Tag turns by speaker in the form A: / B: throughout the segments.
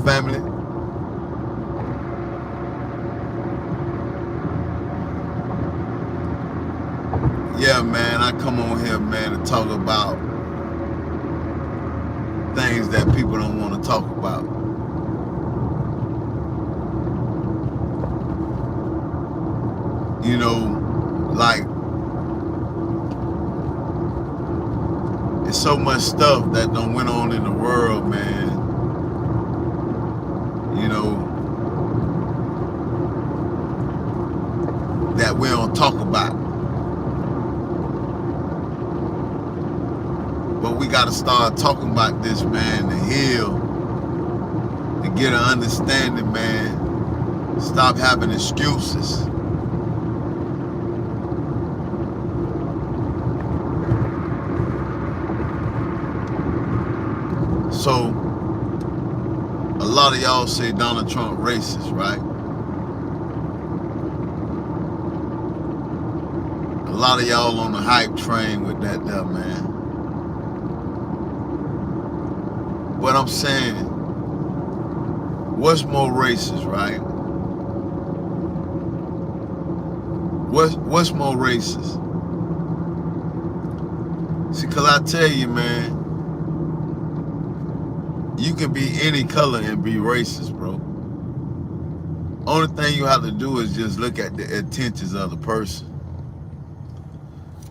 A: family? Yeah, man, I come on here, man, to talk about things that people don't want to talk about. You know, like, there's so much stuff that done went on in the world, man. You know, that we don't talk about. But we got to start talking about this, man, to heal, to get an understanding, man. Stop having excuses. So, a lot of y'all say Donald Trump racist, right? A lot of y'all on the hype train with that there, man. But I'm saying, what's more racist, right? What's more racist? See, cause I tell you, man, you can be any color and be racist, bro. Only thing you have to do is just look at the intentions of the person.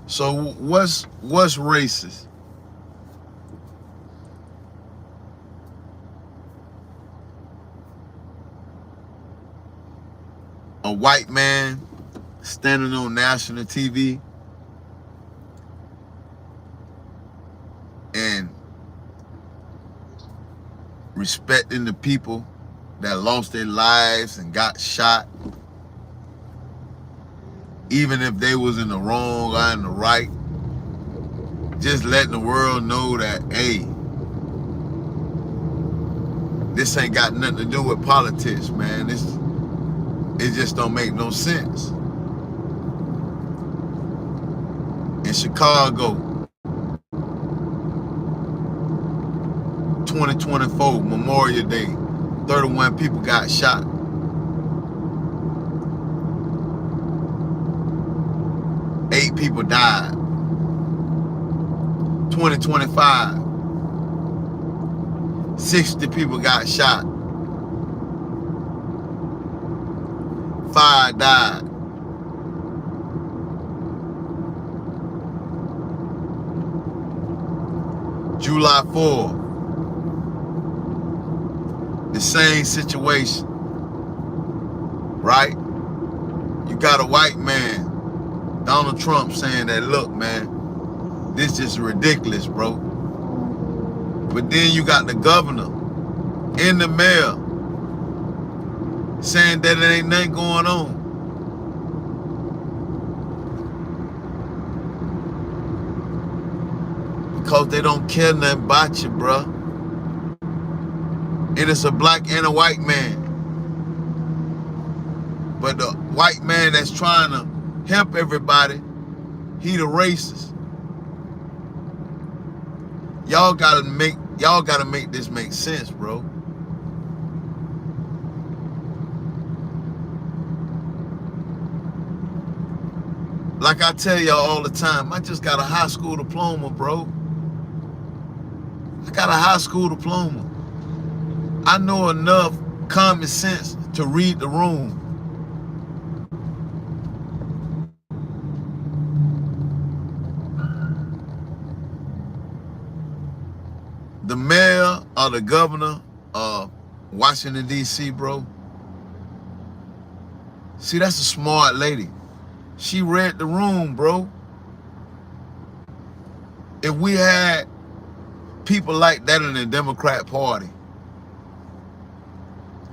A: So what's racist? A white man standing on national TV and respecting the people that lost their lives and got shot, even if they was in the wrong or in the right, just letting the world know that, hey, this ain't got nothing to do with politics, man. It just don't make no sense. In Chicago, 2024, Memorial Day, 31 people got shot. Eight people died. 2025, 60 people got shot. 5 died. July 4th, the same situation, right? You got a white man, Donald Trump, saying that, look, man, this is ridiculous, bro. But then you got the governor and the mayor saying that it ain't nothing going on. Because they don't care nothing about you, bro. And it's a black and a white man. But the white man that's trying to help everybody, he the racist. Y'all gotta make this make sense, bro. Like I tell y'all all the time, I just got a high school diploma, bro. I got a high school diploma. I know enough common sense to read the room. The mayor or the governor of Washington, D.C., bro. See, that's a smart lady. She read the room, bro. If we had people like that in the Democrat Party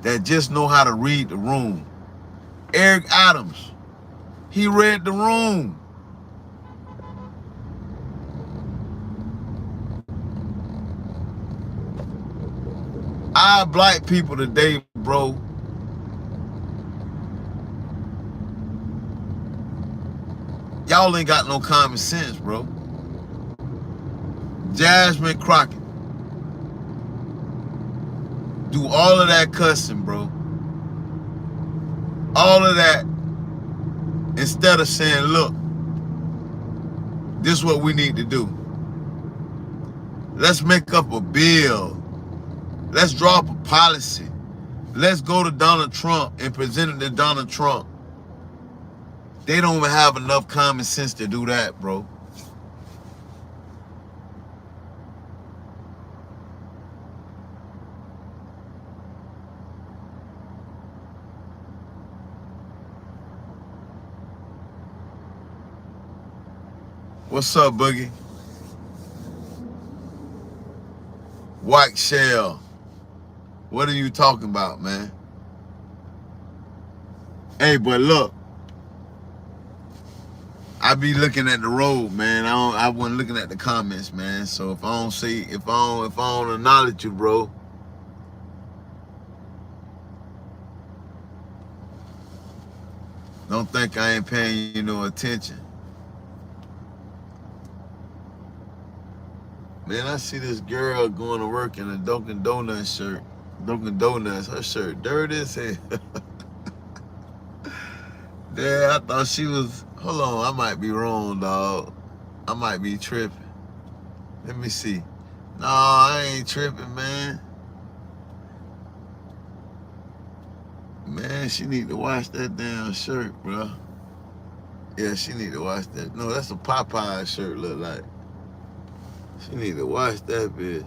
A: that just know how to read the room. Eric Adams, he read the room. Our black people today, bro, y'all ain't got no common sense, bro. Jasmine Crockett, do all of that cussing, bro. All of that, instead of saying, look, this is what we need to do. Let's make up a bill. Let's draw up a policy. Let's go to Donald Trump and present it to Donald Trump. They don't even have enough common sense to do that, bro. What's up, Boogie? White Shell. What are you talking about, man? Hey, but look, I be looking at the road, man. I wasn't looking at the comments, man. So if I don't acknowledge you, bro, don't think I ain't paying you no attention. Man, I see this girl going to work in a Dunkin' Donuts shirt. Dunkin' Donuts, her shirt dirty as hell. Yeah, I thought she was, hold on, I might be wrong, dog. I might be tripping. Let me see. No, I ain't tripping, man. Man, she need to wash that damn shirt, bro. Yeah, she need to wash that. No, that's a Popeye shirt, look like. She need to wash that bitch.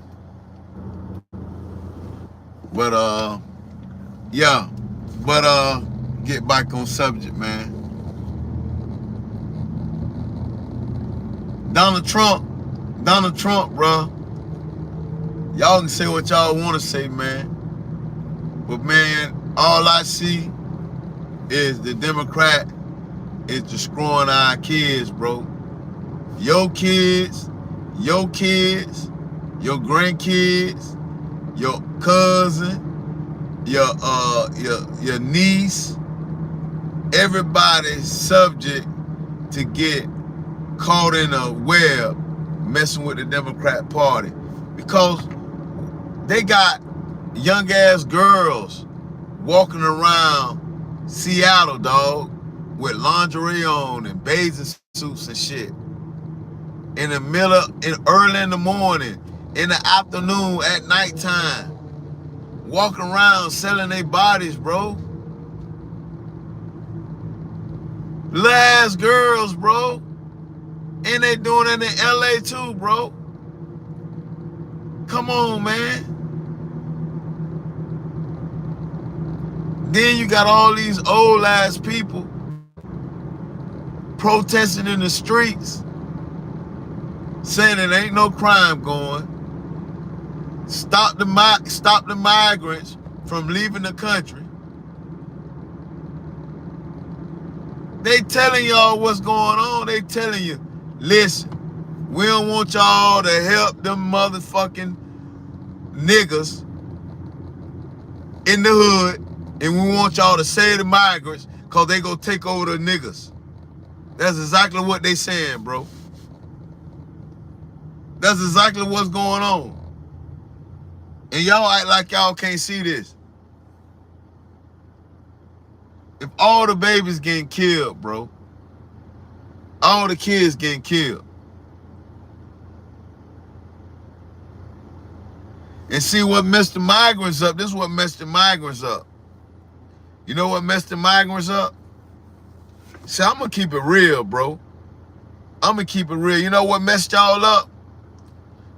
A: But yeah. But get back on subject, man. Donald Trump, bro. Y'all can say what y'all want to say, man. But man, all I see is the Democrat is destroying our kids, bro. Your kids, your grandkids, your cousin, your niece, everybody's subject to get caught in a web messing with the Democrat Party, because they got young ass girls walking around Seattle, dog, with lingerie on and bathing suits and shit. In the middle, early in the morning, in the afternoon, at nighttime, walking around selling their bodies, bro. Little ass girls, bro. And they doing it in LA too, bro. Come on, man. Then you got all these old ass people protesting in the streets, saying it ain't no crime going. Stop the migrants from leaving the country. They telling y'all what's going on. They telling you, listen, we don't want y'all to help them motherfucking niggas in the hood, and we want y'all to save the migrants because they gonna take over the niggas. That's exactly what they saying, bro. That's exactly what's going on. And y'all act like y'all can't see this. If all the babies getting killed, bro, all the kids getting killed. And see what messed the migrants up. This is what messed the migrants up. You know what messed the migrants up? See, I'm going to keep it real, bro. I'm going to keep it real. You know what messed y'all up?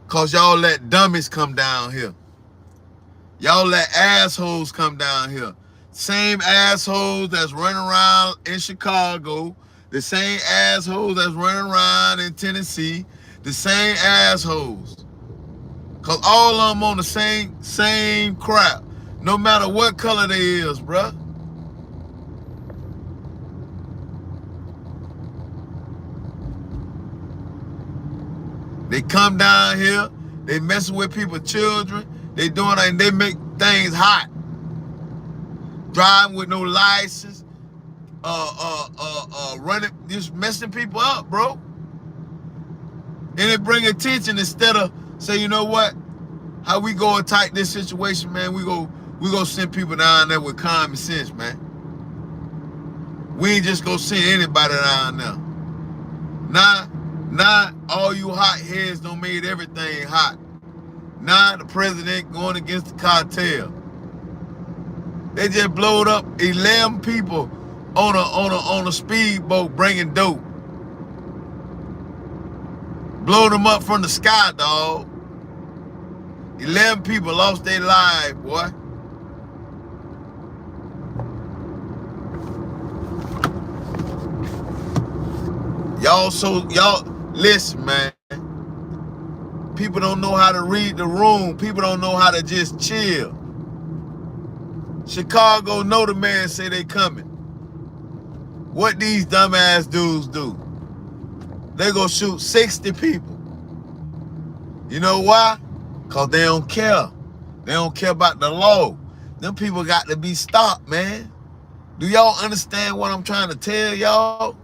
A: Because y'all let dummies come down here. Y'all let assholes come down here. Same assholes that's running around in Chicago, the same assholes that's running around in Tennessee, the same assholes. Cause all of them on the same crap, no matter what color they is, bruh. They come down here, they messing with people's children, they doing and they make things hot. Driving with no license, running, just messing people up, bro. And it bring attention instead of say, you know what? How we go attack this situation, man? We go We gonna send people down there with common sense, man. We ain't just gonna send anybody down there. Nah, all you hot heads don't made everything hot. Nah, the president going against the cartel. They just blowed up 11 people on a speedboat bringing dope. Blowed them up from the sky, dog. 11 people lost their lives, boy. Y'all listen, man. People don't know how to read the room. People don't know how to just chill. Chicago know the man say they coming. What these dumbass dudes do? They go shoot 60 people. You know why? Because they don't care. They don't care about the law. Them people got to be stopped, man. Do y'all understand what I'm trying to tell y'all?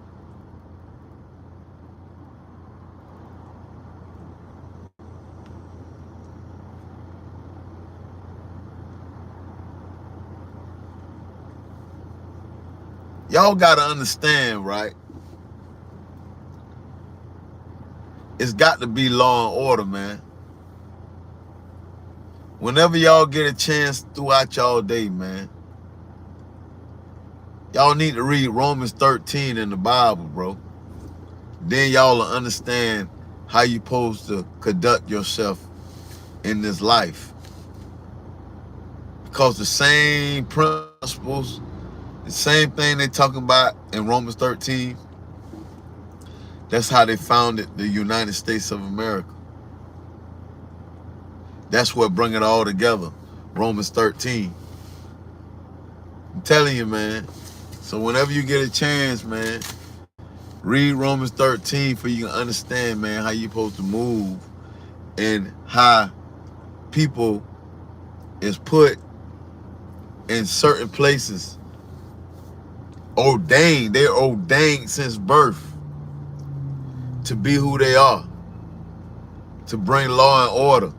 A: Y'all got to understand, right? It's got to be law and order, man. Whenever y'all get a chance throughout y'all day, man, y'all need to read Romans 13 in the Bible, bro. Then y'all will understand how you supposed to conduct yourself in this life. Because the same principles, the same thing they talking about in Romans 13, that's how they founded the United States of America. That's what bring it all together, Romans 13. I'm telling you, man. So whenever you get a chance, man, read Romans 13 for you can understand, man, how you supposed to move and how people is put in certain places. Ordained. They're ordained since birth to be who they are, to bring law and order.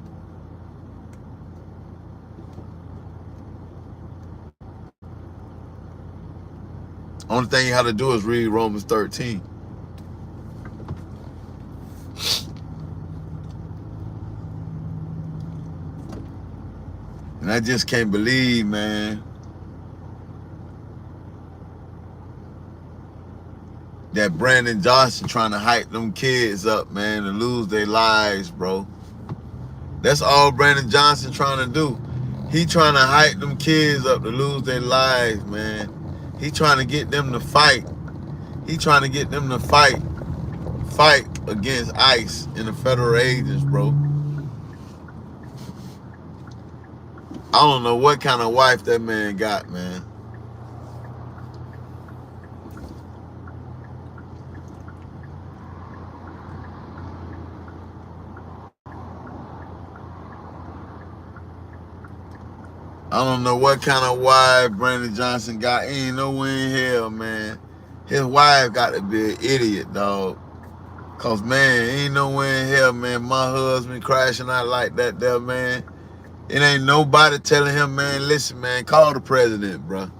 A: Only thing you have to do is read Romans 13. And I just can't believe, man, that Brandon Johnson trying to hype them kids up, man, to lose their lives, bro. That's all Brandon Johnson trying to do. He trying to hype them kids up to lose their lives, man. He trying to get them to fight. He trying to get them to fight against ICE and the federal agents, bro. I don't know what kind of wife that man got, man. I don't know what kind of wife Brandon Johnson got. Ain't nowhere in hell, man. His wife got to be an idiot, dog. Cause, man, ain't nowhere in hell, man. My husband crashing out like that there, man. It ain't nobody telling him, man, listen, man, call the president, bro.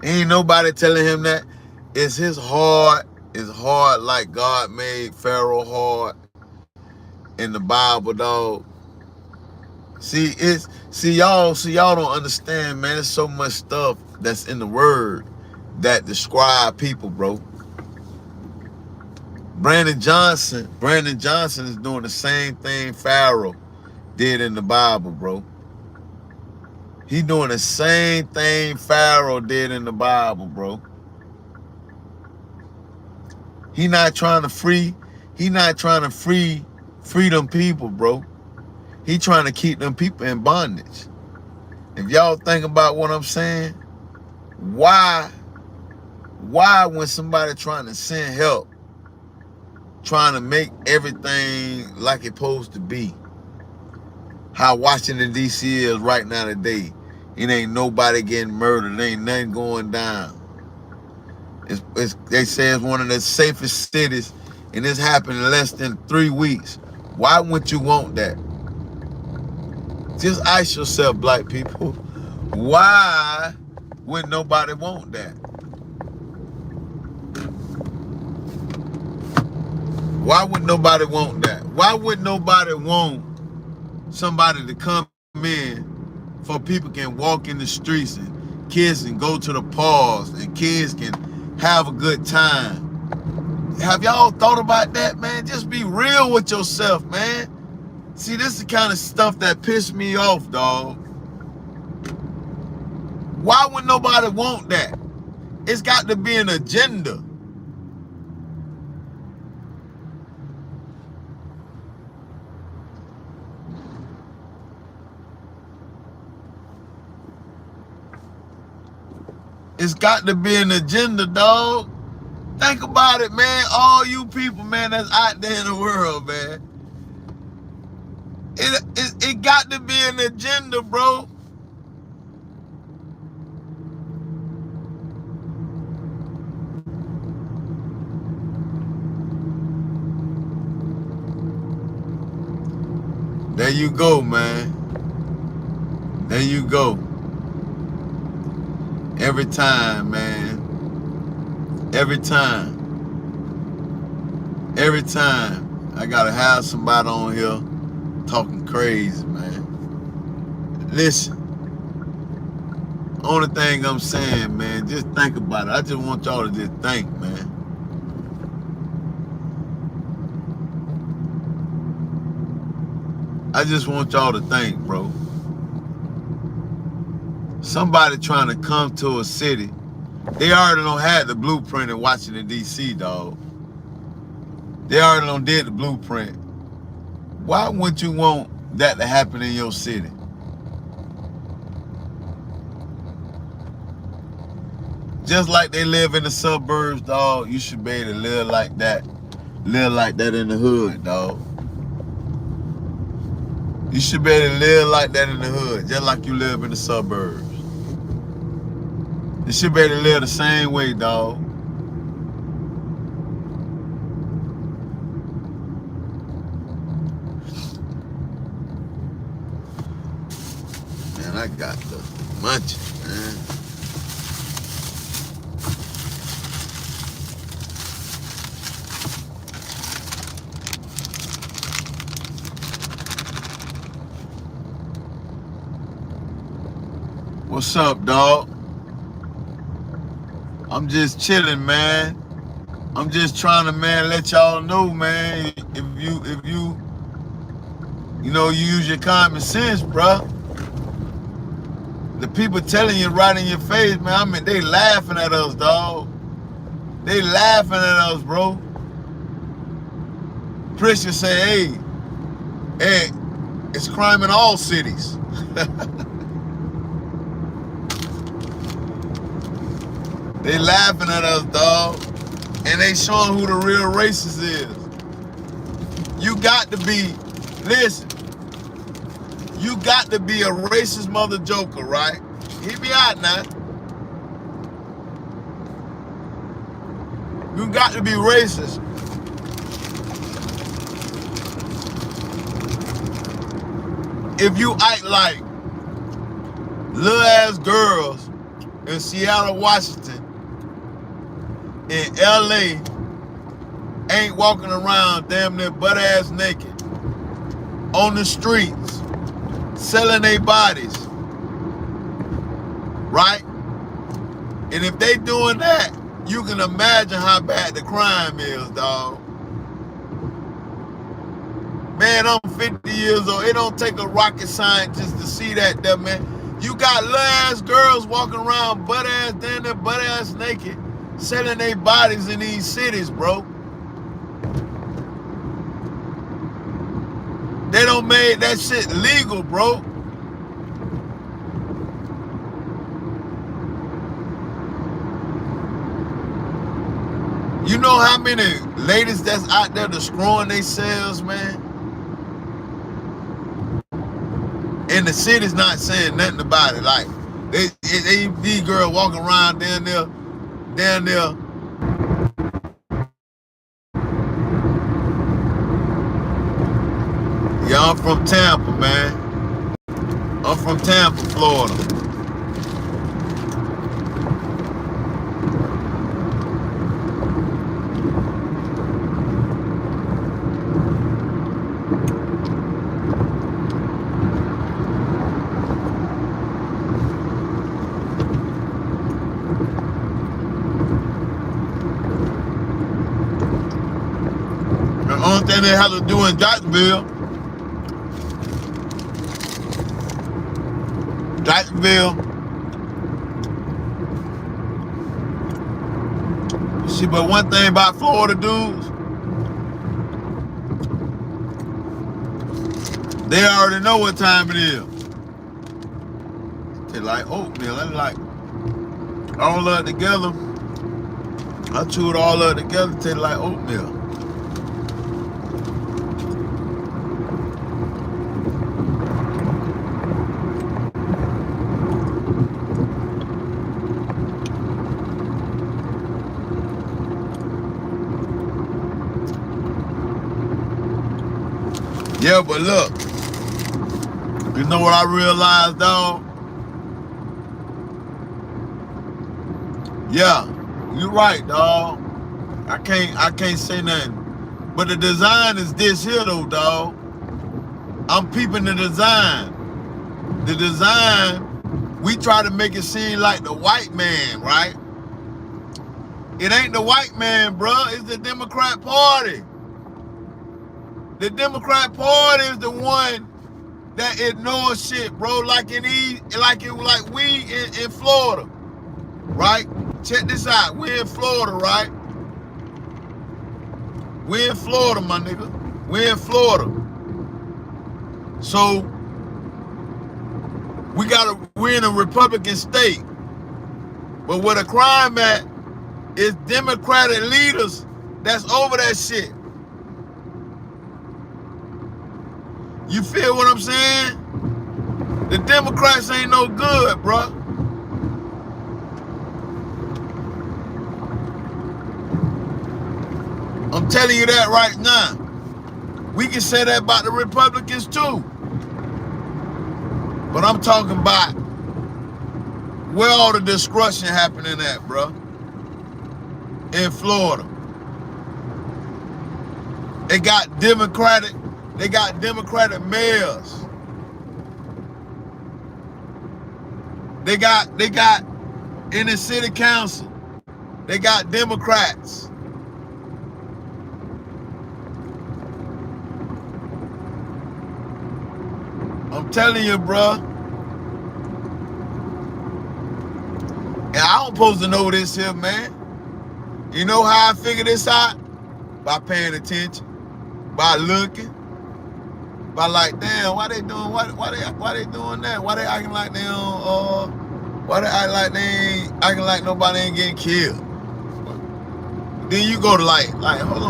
A: Ain't nobody telling him that. It's his heart. It's hard like God made Pharaoh hard in the Bible, dog. See, y'all don't understand, man. There's so much stuff that's in the word that describe people, bro. Brandon Johnson is doing the same thing Pharaoh did in the Bible, bro. He doing the same thing Pharaoh did in the Bible, bro. He not trying to free them people, bro. He trying to keep them people in bondage. If y'all think about what I'm saying, why when somebody trying to send help, trying to make everything like it's supposed to be, how Washington, D.C. is right now today, it ain't nobody getting murdered, ain't nothing going down. They say it's one of the safest cities, and this happened in less than 3 weeks. Why wouldn't you want that? Just ask yourself, black people, why would nobody want that? Why would nobody want that? Why would nobody want somebody to come in for people can walk in the streets and kids can go to the parks and kids can have a good time? Have y'all thought about that, man? Just be real with yourself, man. See, this is the kind of stuff that pissed me off, dog. Why would nobody want that? It's got to be an agenda. It's got to be an agenda, dog. Think about it, man. All you people, man, that's out there in the world, man. It got to be an agenda, bro. There you go, man. There you go. Every time, man. Every time. Every time. I gotta have somebody on here talking crazy, man. Listen. Only thing I'm saying, man, just think about it. I just want y'all to just think, man. I just want y'all to think, bro. Somebody trying to come to a city, they already done had the blueprint in Washington, D.C., dog. They already done did the blueprint. Why wouldn't you want that to happen in your city? Just like they live in the suburbs, dog, you should be able to live like that. Live like that in the hood, dog. You should be able to live like that in the hood, just like you live in the suburbs. You should be able to live the same way, dog. Man, I got the munchies, man. What's up, dog? I'm just chilling, man. I'm just trying to, man, let y'all know, man, if you use your common sense, bruh. The people telling you right in your face, man, I mean, they laughing at us, dog. They laughing at us, bro. Christians say, hey, it's crime in all cities. They laughing at us, dog. And they showing who the real racist is. You got to be, listen, you got to be a racist mother joker, right? He be out now. You got to be racist. If you act like little ass girls in Seattle, Washington, in LA, ain't walking around damn near butt ass naked on the streets, selling their bodies, right? And if they doing that, you can imagine how bad the crime is, dog. Man, I'm 50 years old. It don't take a rocket scientist to see that, man. You got little ass girls walking around butt ass, damn near butt ass naked, selling their bodies in these cities, bro. They don't make that shit legal, bro. You know how many ladies that's out there destroying themselves, man? And the city's not saying nothing about it. Like, these girls walking around down there. Yeah, I'm from Tampa, man. I'm from Tampa, Florida. The only thing they have to do in Jacksonville, see, but one thing about Florida dudes, they already know what time it is. They like oatmeal. They like all of it together. I chew it all up together, taste like oatmeal. Yeah, but look, you know what I realized, dog? Yeah, you're right, dog. I can't say nothing. But the design is this here though, dog. I'm peeping the design. The design, we try to make it seem like the white man, right? It ain't the white man, bruh. It's the Democrat Party. The Democrat Party is the one that ignores shit, bro. Like we in Florida, right? Check this out. We're in Florida, right? We're in Florida, my nigga. We're in Florida. So we're in a Republican state. But where the crime at is Democratic leaders that's over that shit. You feel what I'm saying? The Democrats ain't no good, bruh. I'm telling you that right now. We can say that about the Republicans too. But I'm talking about where all the destruction happening at, bruh. In Florida. They got Democratic mayors. They got in the city council, they got Democrats. I'm telling you, bruh. And I don't supposed to know this here, man. You know how I figure this out? By paying attention, by looking. By like, damn, why they doing why they doing that? Why they acting like they don't why they act like they ain't acting like nobody ain't getting killed? Then you go to like hold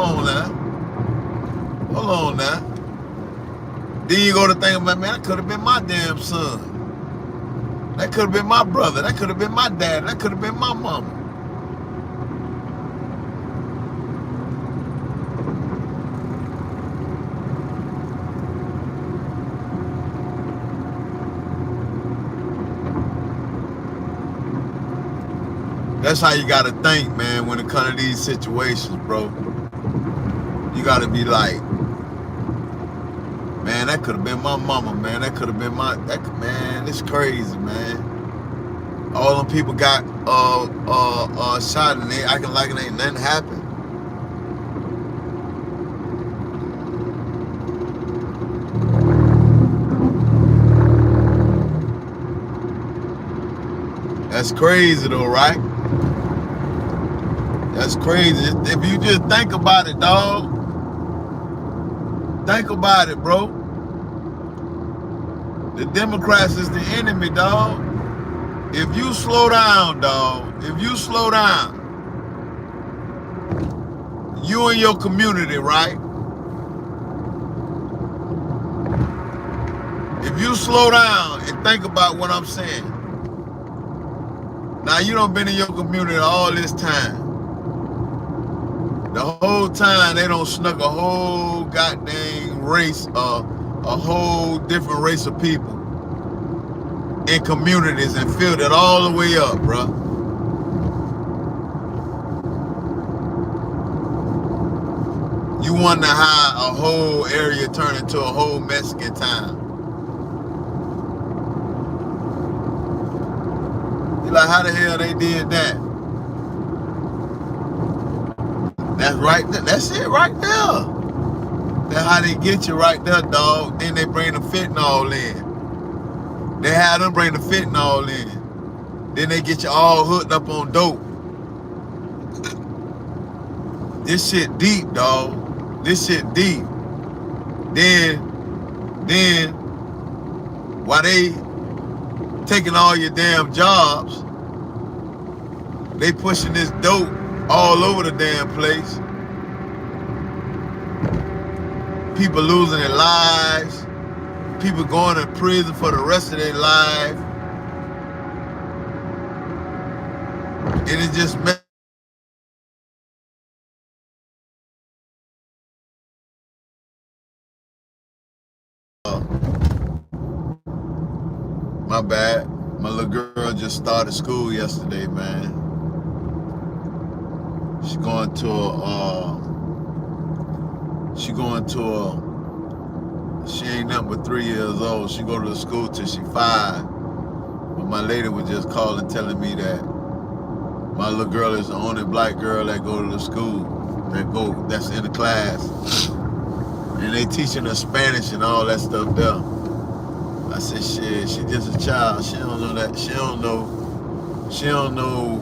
A: on now. Then you go to think about, man, that could have been my damn son. That could have been my brother. That could have been my dad. That could have been my mama. That's how you gotta think, man, when it comes to these situations, bro. You gotta be like, man, that could have been my mama, man. That could have been man, it's crazy, man. All them people got shot and they acting like it ain't nothing happened. That's crazy though, right? That's crazy. If you just think about it, dog. Think about it, bro. The Democrats is the enemy, dog. If you slow down, dog. If you slow down, you and your community, right? If you slow down and think about what I'm saying. Now you done been in your community all this time. The whole time they don't snuck a whole goddamn race, a whole different race of people in communities and filled it all the way up, bro. You wonder how a whole area turned into a whole Mexican town. You're like, how the hell they did that? That's right there. That's it right there. That's how they get you right there, dog. Then they bring the fentanyl in. They have them bring the fentanyl in. Then they get you all hooked up on dope. This shit deep, dog. This shit deep. Then, while they taking all your damn jobs, they pushing this dope all over the damn place. People losing their lives. People going to prison for the rest of their life. And it just my bad. My little girl just started school yesterday, man. She going to she ain't nothing but 3 years old. She go to the school till she 5. But my lady was just calling telling me that my little girl is the only black girl that go to the school, that's in the class. And they teaching her Spanish and all that stuff there. I said, shit, she just a child. She don't know that. She don't know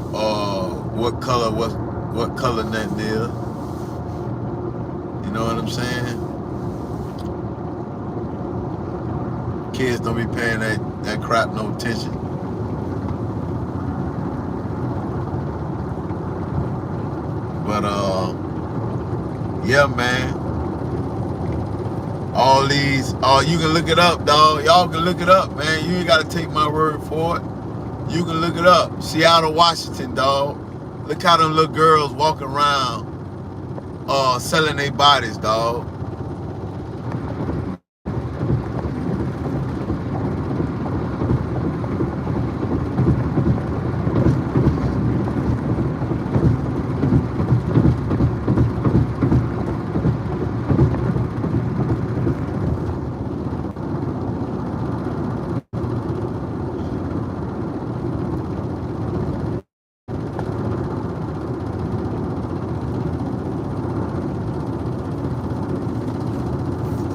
A: what color nothing is. You know what I'm saying? Kids don't be paying that crap no attention. But yeah, man. All these, you can look it up, dog. Y'all can look it up, man. You ain't gotta take my word for it. You can look it up. Seattle, Washington, dog. Look how them little girls walking around selling their bodies, dog.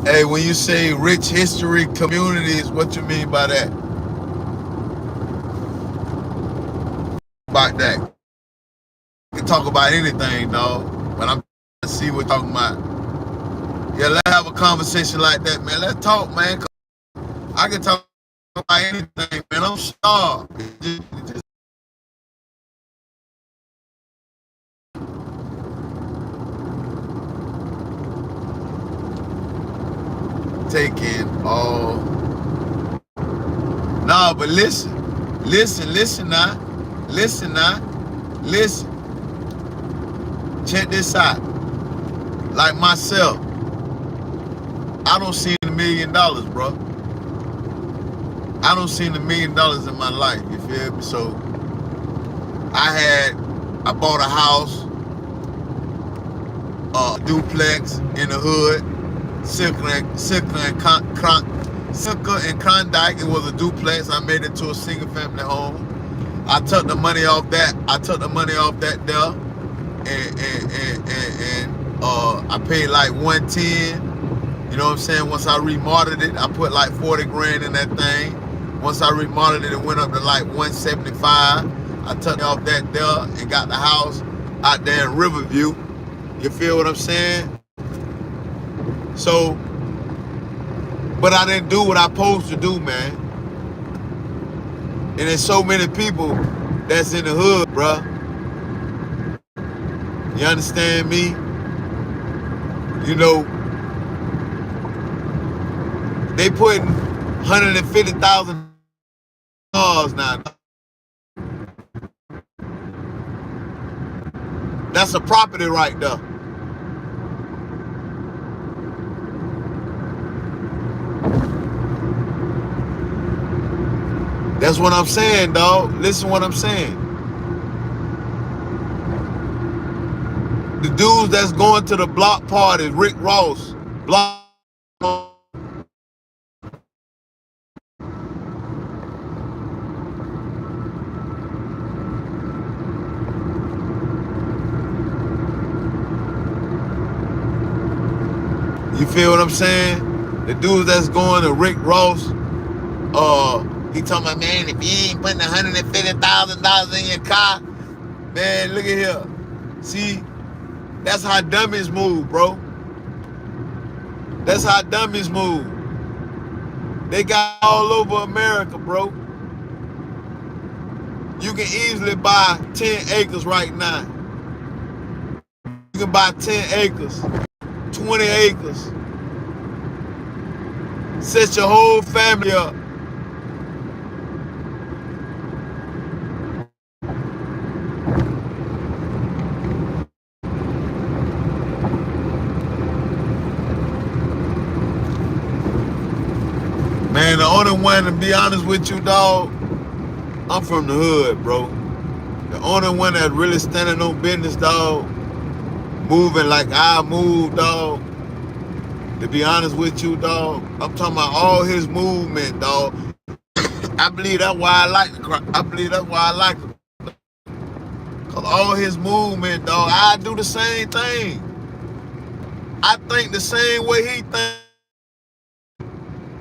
A: Hey, when you say rich history communities, what you mean by that? About that. You can talk about anything, dog. But I'm trying to see what you're talking about. Yeah, let's have a conversation like that, man. Let's talk, man. I can talk about anything, man. I'm starved. Taking all. No, but listen now. Listen. Check this out. Like myself, I don't see $1 million, bro. I don't see $1 million in my life, you feel me? So I bought a house, a duplex in the hood, Silker and Klondike. It was a duplex. I made it to a single family home. I took the money off that. There, and I paid like $110. You know what I'm saying? Once I remodeled it, I put like 40 grand in that thing. Once I remodeled it, it went up to like $175. I took off that there and got the house out there in Riverview. You feel what I'm saying? So, but I didn't do what I supposed to do, man. And there's so many people that's in the hood, bruh. You understand me? You know, they putting 150,000 cars now. That's a property right there. That's what I'm saying, dog. Listen what I'm saying. The dudes that's going to the block parties, Rick Ross, block. You feel what I'm saying? The dudes that's going to Rick Ross, he talking about, man, if you ain't putting $150,000 in your car, man, look at here. See, that's how dummies move, bro. That's how dummies move. They got all over America, bro. You can easily buy 10 acres right now. You can buy 10 acres, 20 acres. Set your whole family up. Man, the only one, to be honest with you, dog, I'm from the hood, bro. The only one that really standing on business, dog, moving like I move, dog. To be honest with you, dog, I'm talking about all his movement, dog. I believe that's why I like the. I believe that's why I like him. Cause all his movement, dog, I do the same thing. I think the same way he think.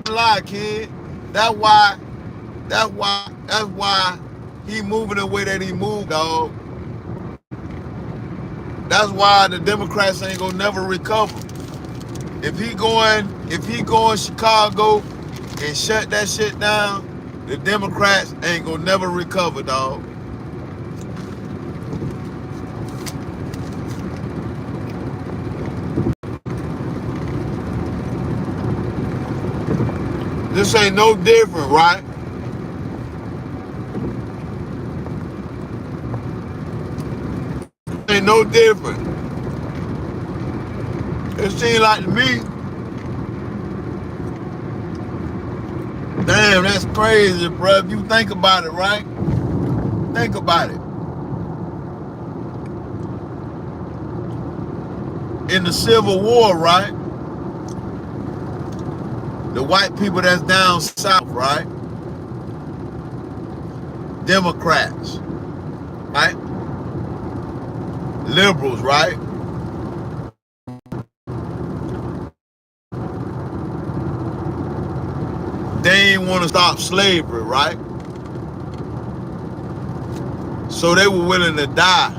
A: Lie, kid. That's why. That's why he moving the way that he moved, dog. That's why the Democrats ain't gonna never recover. If he going Chicago and shut that shit down, the Democrats ain't gonna never recover, dog. This ain't no different, right? Ain't no different. It seems like to me, damn, that's crazy, bro. If you think about it, right? Think about it. In the Civil War, right? The white people that's down south, right? Democrats, right? Liberals, right? They ain't want to stop slavery, right? So they were willing to die.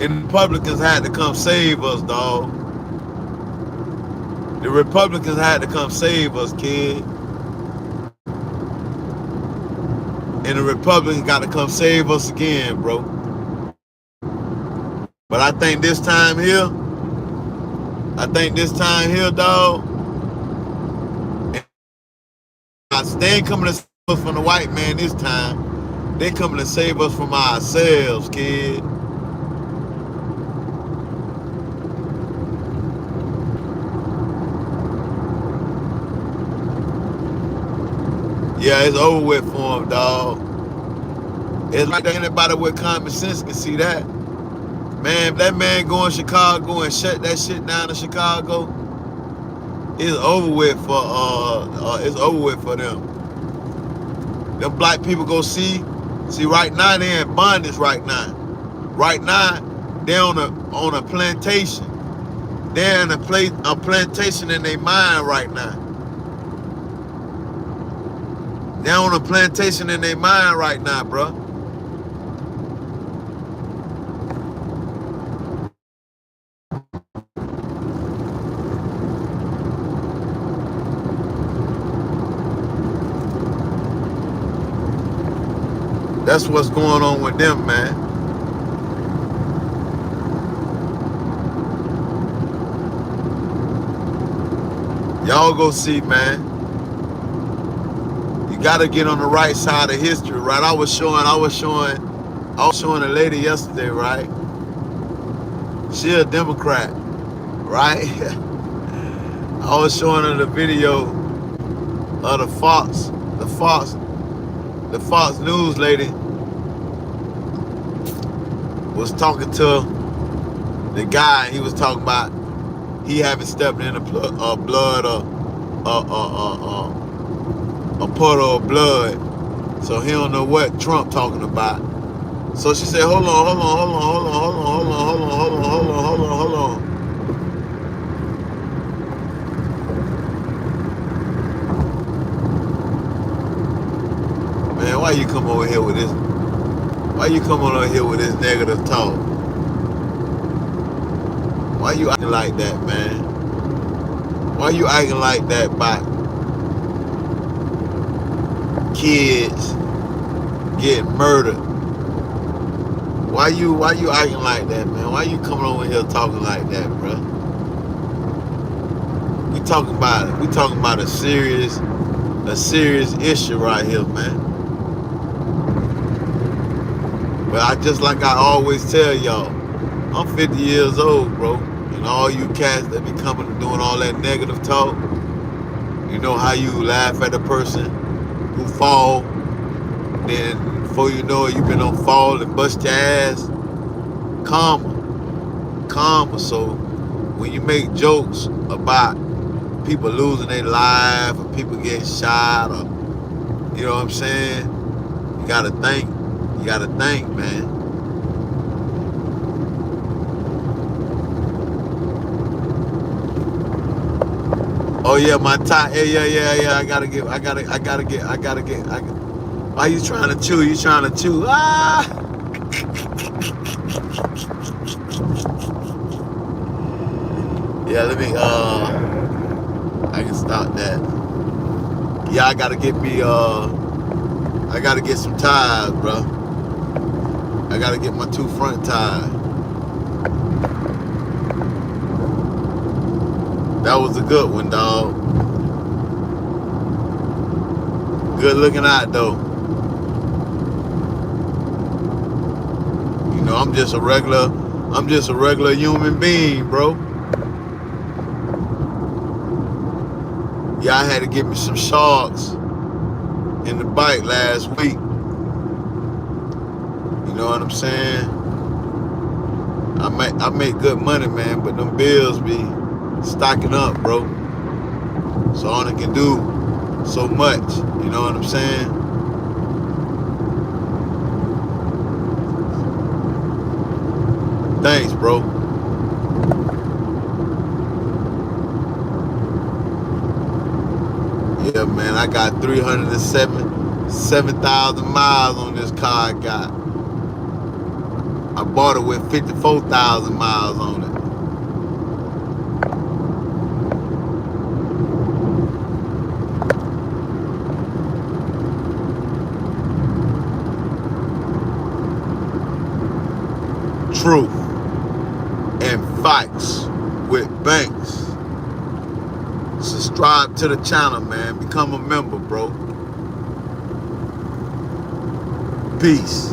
A: And the Republicans had to come save us, dog. The Republicans had to come save us, kid. And the Republicans got to come save us again, bro. But I think this time here, dog, they ain't coming to save us from the white man this time. They coming to save us from ourselves, kid. Yeah, it's over with for him, dog. It's like anybody with common sense can see that. Man, if that man go in Chicago and shut that shit down in Chicago, it's over with for them. Them black people go see right now they in bondage right now. Right now, they're on a plantation. They're in a plantation in their mind right now. They're on a plantation in their mind right now, bro. That's what's going on with them, man. Y'all go see, man. You gotta get on the right side of history, right? I was showing a lady yesterday, right? She a Democrat, right? I was showing her the video of the Fox the Fox News lady was talking to the guy. He was talking about he haven't stepped in a blood or a puddle of blood, so he don't know what Trump talking about. So she said, hold on. Man, why you come over here with this? Why you come over here with this negative talk? Why you acting like that, man? Why you acting like that about kids getting murdered? Why you acting like that, man? Why you coming over here talking like that, bro? We talking about a serious issue right here, man. But like I always tell y'all, I'm 50 years old, bro. And all you cats that be coming and doing all that negative talk, you know how you laugh at a person who fall, then before you know it, you been on fall and bust your ass. Karma. So when you make jokes about people losing their life or people getting shot, or you know what I'm saying, you gotta think, man. Oh yeah, my tie. Yeah. I gotta get. Why you trying to chew? Ah! Yeah, let me. I can stop that. Yeah, I gotta get me. I gotta get some tires, bro. I gotta get my 2 front tires. That was a good one, dog. Good looking out, though. You know, I'm just a regular human being, bro. Yeah, I had to get me some sharks in the bike last week. You know what I'm saying? I make good money, man, but them bills be stocking up, bro. So I only can do so much. You know what I'm saying? Thanks, bro. Yeah, man, I got 307,000 miles on this car I got. I bought it with 54,000 miles on it. Truth and facts with Banks. Subscribe to the channel, man. Become a member, bro. Peace.